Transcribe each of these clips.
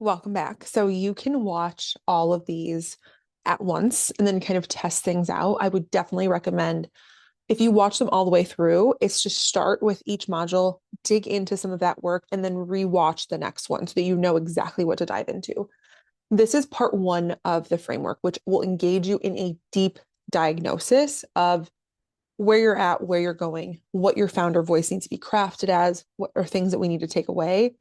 Welcome back. So you can watch all of these at once and then kind of test things out. I would definitely recommend if you watch them all the way through, it's just start with each module, dig into some of that work, and then rewatch the next one so that you know exactly what to dive into. This is part one of the framework, which will engage you in a deep diagnosis of where you're at, where you're going, what your founder voice needs to be crafted as, what are things that we need to take away,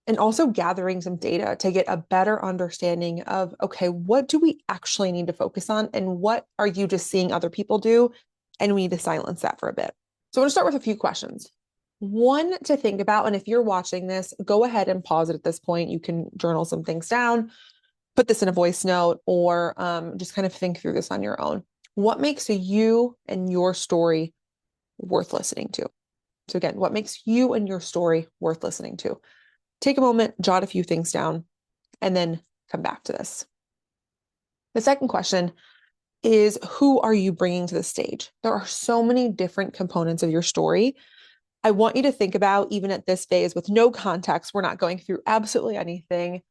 and also gathering some data to get a better understanding of, okay, what do we actually need to focus on and what are you just seeing other people do? And we need to silence that for a bit. So I want to start with a few questions. One to think about, and if you're watching this, go ahead and pause it at this point. You can journal some things down, put this in a voice note, or just kind of think through this on your own. What makes you and your story worth listening to? So again, what makes you and your story worth listening to? Take a moment, jot a few things down, and then come back to this. The second question is, who are you bringing to the stage? There are so many different components of your story. I want you to think about, even at this phase with no context, we're not going through absolutely anything.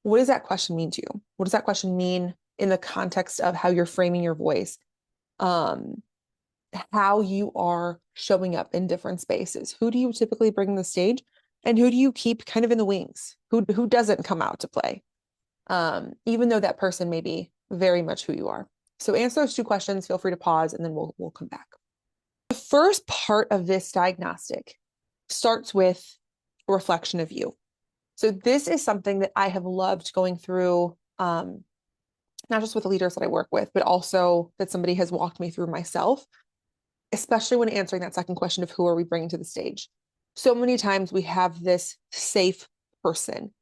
What does that question mean to you? What does that question mean in the context of how you're framing your voice? How you are showing up in different spaces. Who do you typically bring to the stage? And who do you keep kind of in the wings? Who doesn't come out to play? Even though that person may be very much who you are. So answer those two questions. Feel free to pause, and then we'll come back. The first part of this diagnostic starts with a reflection of you. So this is something that I have loved going through, not just with the leaders that I work with, but also that somebody has walked me through myself, especially when answering that second question of who are we bringing to the stage. So many times we have this safe person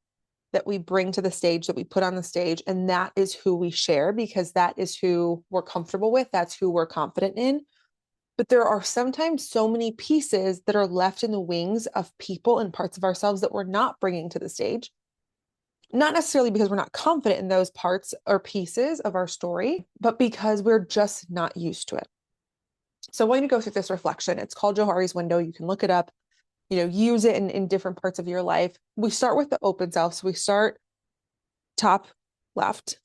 that we bring to the stage, that we put on the stage, and that is who we share because that is who we're comfortable with. That's who we're confident in. But there are sometimes so many pieces that are left in the wings of people and parts of ourselves that we're not bringing to the stage. Not necessarily because we're not confident in those parts or pieces of our story, but because we're just not used to it. So I want you to go through this reflection. It's called Johari's window. You can look it up, use it in different parts of your life. We start with the open self. So we start top left,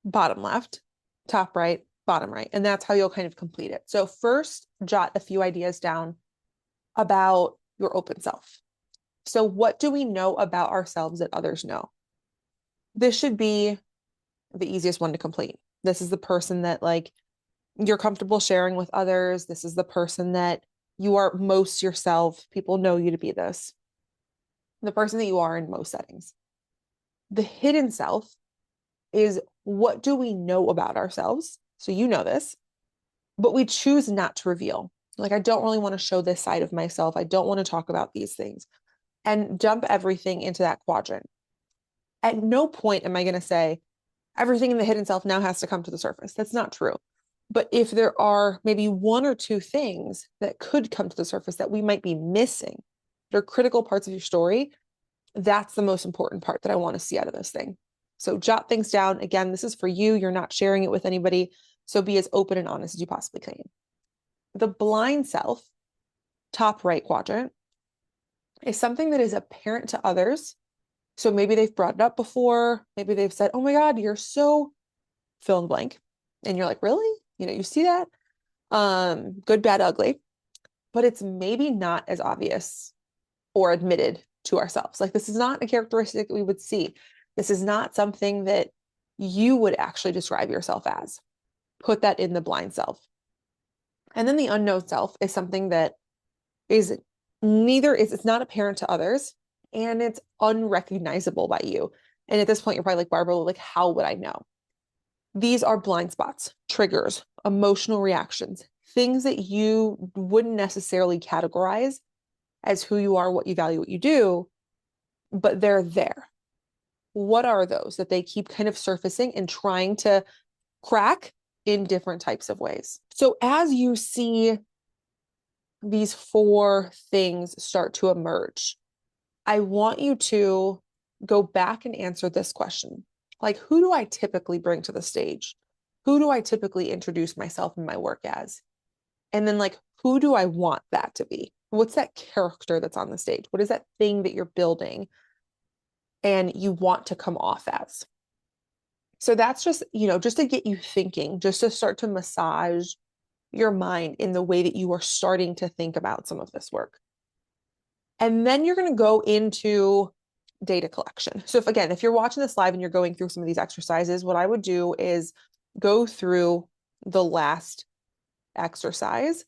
bottom left, top right, bottom right. And that's how you'll kind of complete it. So first, jot a few ideas down about your open self. So what do we know about ourselves that others know? This should be the easiest one to complete. This is the person that you're comfortable sharing with others. This is the person that you are most yourself. People know you to be this. The person that you are in most settings. The hidden self is, what do we know about ourselves? So you know this, but we choose not to reveal. I don't really want to show this side of myself. I don't want to talk about these things, and dump everything into that quadrant. At no point am I going to say everything in the hidden self now has to come to the surface. That's not true. But if there are maybe one or two things that could come to the surface that we might be missing, they're critical parts of your story, that's the most important part that I want to see out of this thing. So jot things down. Again, this is for you. You're not sharing it with anybody. So be as open and honest as you possibly can. The blind self, top right quadrant, is something that is apparent to others. So maybe they've brought it up before. Maybe they've said, oh my God, you're so fill in the blank. And you're like, really? You see that? Good, bad, ugly. But it's maybe not as obvious or admitted to ourselves. This is not a characteristic that we would see. This is not something that you would actually describe yourself as. Put that in the blind self. And then the unknown self is something that is it's not apparent to others, and it's unrecognizable by you. And at this point, you're probably like, Barbara, how would I know? These are blind spots, triggers, emotional reactions, things that you wouldn't necessarily categorize as who you are, what you value, what you do, but they're there. What are those that they keep kind of surfacing and trying to crack in different types of ways? So as you see these four things start to emerge, I want you to go back and answer this question. Who do I typically bring to the stage? Who do I typically introduce myself and my work as? And then who do I want that to be? What's that character that's on the stage? What is that thing that you're building? and you want to come off as. So that's just, just to get you thinking, just to start to massage your mind in the way that you are starting to think about some of this work. And then you're going to go into data collection. So if you're watching this live and you're going through some of these exercises, what I would do is go through the last exercise,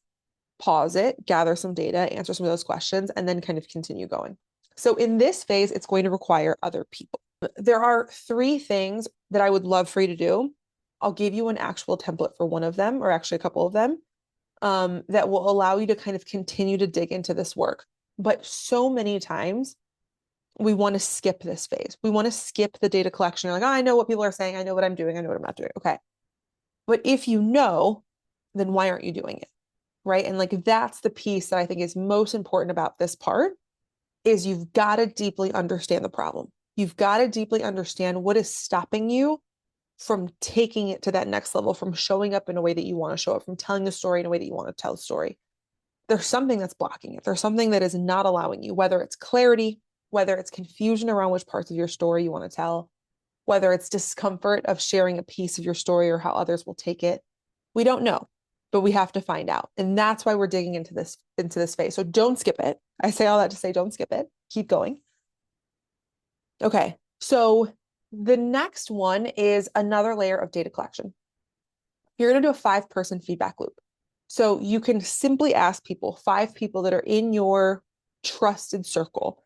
pause it, gather some data, answer some of those questions, and then kind of continue going. So in this phase, it's going to require other people. There are 3 things that I would love for you to do. I'll give you an actual template for one of them, or actually a couple of them, that will allow you to kind of continue to dig into this work. But so many times we want to skip this phase. We want to skip the data collection. You're like, oh, I know what people are saying. I know what I'm doing. I know what I'm not doing. Okay. But if you know, then why aren't you doing it? Right. And like, that's the piece that I think is most important about this part is you've got to deeply understand the problem. You've got to deeply understand what is stopping you from taking it to that next level, from showing up in a way that you want to show up, from telling the story in a way that you want to tell the story. There's something that's blocking it. There's something that is not allowing you, whether it's clarity, whether it's confusion around which parts of your story you want to tell, whether it's discomfort of sharing a piece of your story or how others will take it. We don't know, but we have to find out. And that's why we're digging into this phase. So don't skip it. I say all that to say, don't skip it. Keep going. Okay. So the next one is another layer of data collection. You're going to do a 5-person feedback loop. So you can simply ask people, 5 people that are in your trusted circle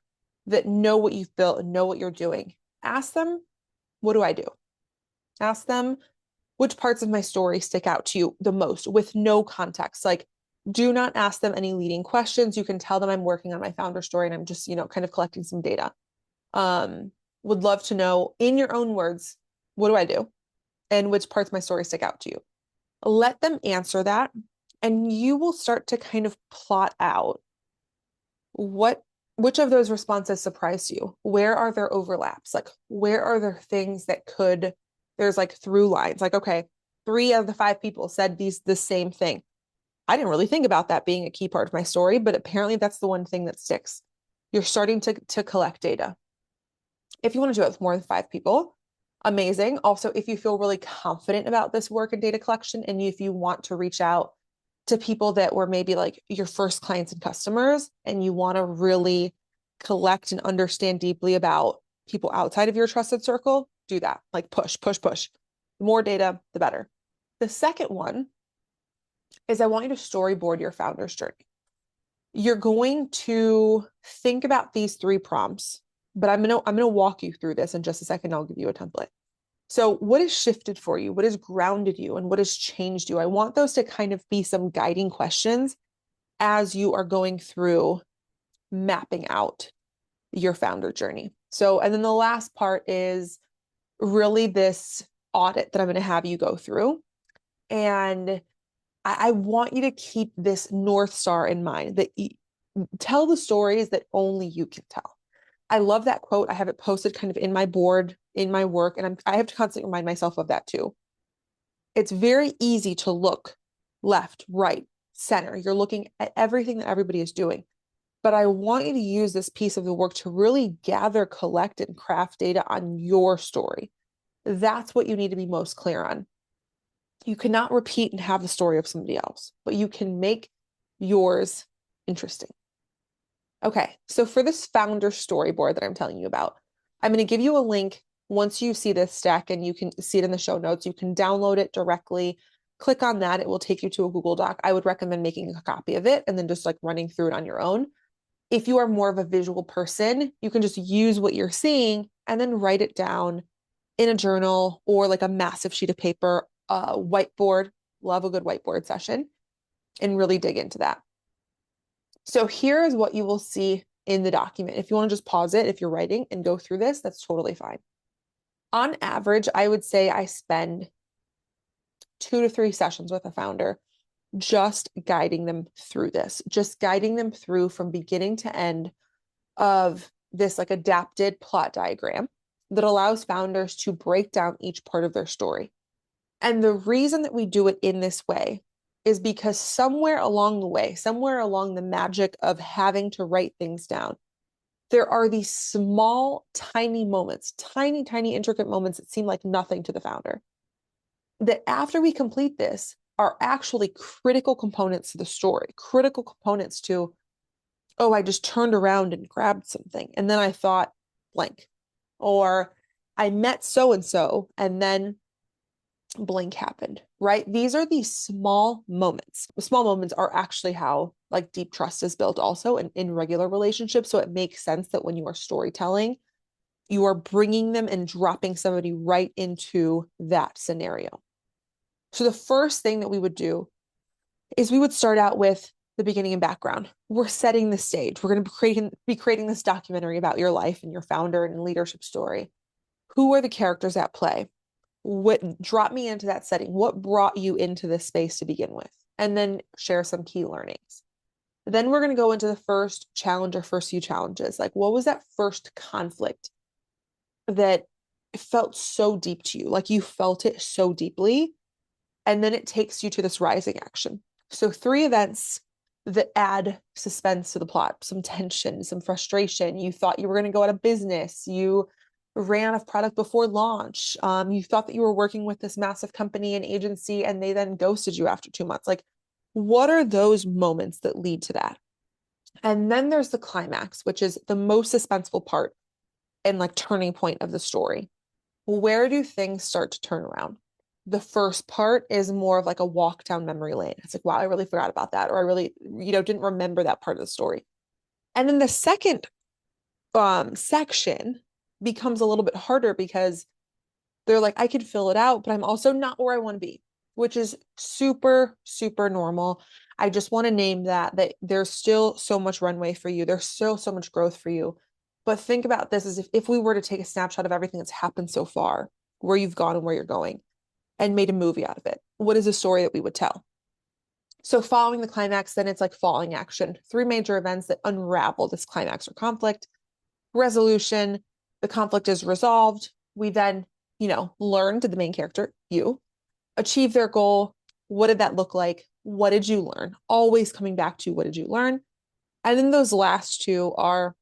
that know what you've built and know what you're doing. Ask them, what do I do? Ask them, which parts of my story stick out to you the most with no context. Like, do not ask them any leading questions. You can tell them I'm working on my founder story and I'm just, kind of collecting some data. Would love to know in your own words, what do I do? And which parts of my story stick out to you? Let them answer that. And you will start to kind of plot out which of those responses surprised you? Where are there overlaps? Like, where are there things that there's like through lines? Like, okay, 3 of the 5 people said the same thing. I didn't really think about that being a key part of my story, but apparently that's the one thing that sticks. You're starting to collect data. If you want to do it with more than 5 people, amazing. Also, if you feel really confident about this work in data collection, and if you want to reach out to people that were maybe like your first clients and customers, and you want to really collect and understand deeply about people outside of your trusted circle, do that. Like push, push, push. The more data, the better. The second one is I want you to storyboard your founder's journey. You're going to think about these 3 prompts, but I'm gonna walk you through this in just a second. I'll give you a template. So what has shifted for you? What has grounded you? And what has changed you? I want those to kind of be some guiding questions as you are going through mapping out your founder journey. So, and then the last part is really this audit that I'm going to have you go through. And I want you to keep this North Star in mind, that tell the stories that only you can tell. I love that quote. I have it posted kind of in my board, in my work, and I have to constantly remind myself of that too. It's very easy to look left, right, center. You're looking at everything that everybody is doing. But I want you to use this piece of the work to really gather, collect, and craft data on your story. That's what you need to be most clear on. You cannot repeat and have the story of somebody else, but you can make yours interesting. Okay, so for this founder storyboard that I'm telling you about, I'm going to give you a link. Once you see this stack, and you can see it in the show notes, you can download it directly. Click on that. It will take you to a Google Doc. I would recommend making a copy of it and then just like running through it on your own. If you are more of a visual person, you can just use what you're seeing and then write it down in a journal or like a massive sheet of paper, whiteboard. Love a good whiteboard session and really dig into that. So here is what you will see in the document. If you want to just pause it, if you're writing and go through this, that's totally fine. On average, I would say I spend 2 to 3 sessions with a founder just guiding them through this, just guiding them through from beginning to end of this like adapted plot diagram that allows founders to break down each part of their story. And the reason that we do it in this way is because somewhere along the way, somewhere along the magic of having to write things down, there are these small, tiny moments, tiny, tiny, intricate moments that seem like nothing to the founder, that after we complete this are actually critical components to the story, critical components to, oh, I just turned around and grabbed something. And then I thought blank. Or I met so and so, and then blank happened, right? These are these small moments. The small moments are actually how like deep trust is built also in regular relationships. So it makes sense that when you are storytelling, you are bringing them and dropping somebody right into that scenario. So the first thing that we would do is we would start out with the beginning and background. We're setting the stage. We're going to be creating this documentary about your life and your founder and leadership story. Who are the characters at play? What drop me into that setting? What brought you into this space to begin with? And then share some key learnings. Then we're going to go into the first challenge or first few challenges. Like, what was that first conflict that felt so deep to you? Like you felt it so deeply. And then it takes you to this rising action. So 3 events that add suspense to the plot, some tension, some frustration. You thought you were going to go out of business. You ran out of product before launch. You thought that you were working with this massive company and agency, and they then ghosted you after 2 months. Like, what are those moments that lead to that? And then there's the climax, which is the most suspenseful part and like turning point of the story. Where do things start to turn around? The first part is more of like a walk down memory lane. It's like, wow, I really forgot about that. Or I really, didn't remember that part of the story. And then the second section becomes a little bit harder because they're like, I can fill it out, but I'm also not where I want to be, which is super, super normal. I just want to name that there's still so much runway for you. There's still so much growth for you. But think about this as if we were to take a snapshot of everything that's happened so far, where you've gone and where you're going, and made a movie out of it. What is a story that we would tell? So following the climax, then it's like falling action. 3 major events that unravel this climax or conflict. Resolution, the conflict is resolved. We then, learn to the main character, you, achieve their goal. What did that look like? What did you learn? Always coming back to what did you learn? And then those last 2 are,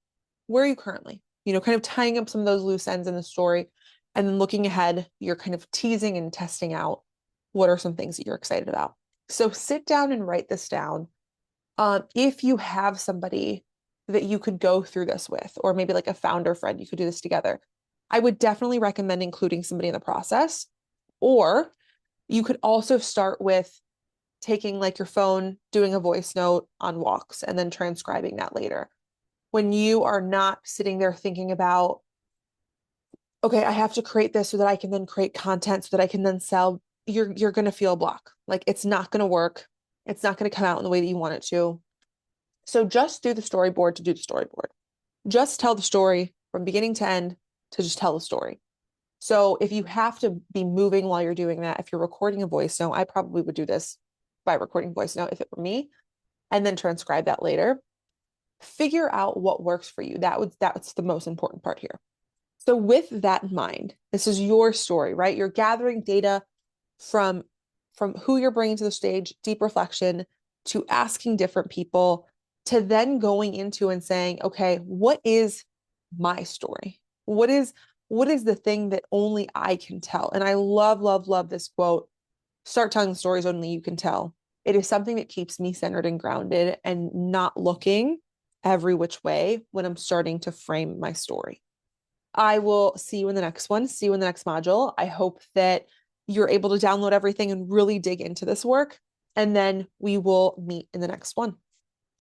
where are you currently? Kind of tying up some of those loose ends in the story. And then looking ahead, you're kind of teasing and testing out what are some things that you're excited about. So sit down and write this down. If you have somebody that you could go through this with, or maybe like a founder friend, you could do this together. I would definitely recommend including somebody in the process. Or you could also start with taking like your phone, doing a voice note on walks, and then transcribing that later. When you are not sitting there thinking about, okay, I have to create this so that I can then create content so that I can then sell, you're going to feel a block. Like it's not going to work. It's not going to come out in the way that you want it to. So just do the storyboard to do the storyboard. Just tell the story from beginning to end to just tell the story. So if you have to be moving while you're doing that, if you're recording a voice note, I probably would do this by recording voice note if it were me, and then transcribe that later. Figure out what works for you. That's the most important part here. So with that in mind, this is your story, right? You're gathering data from who you're bringing to the stage, deep reflection, to asking different people, to then going into and saying, okay, what is my story? What is the thing that only I can tell? And I love, love, love this quote. Start telling the stories only you can tell. It is something that keeps me centered and grounded and not looking every which way when I'm starting to frame my story. I will see you in the next one. See you in the next module. I hope that you're able to download everything and really dig into this work. And then we will meet in the next one.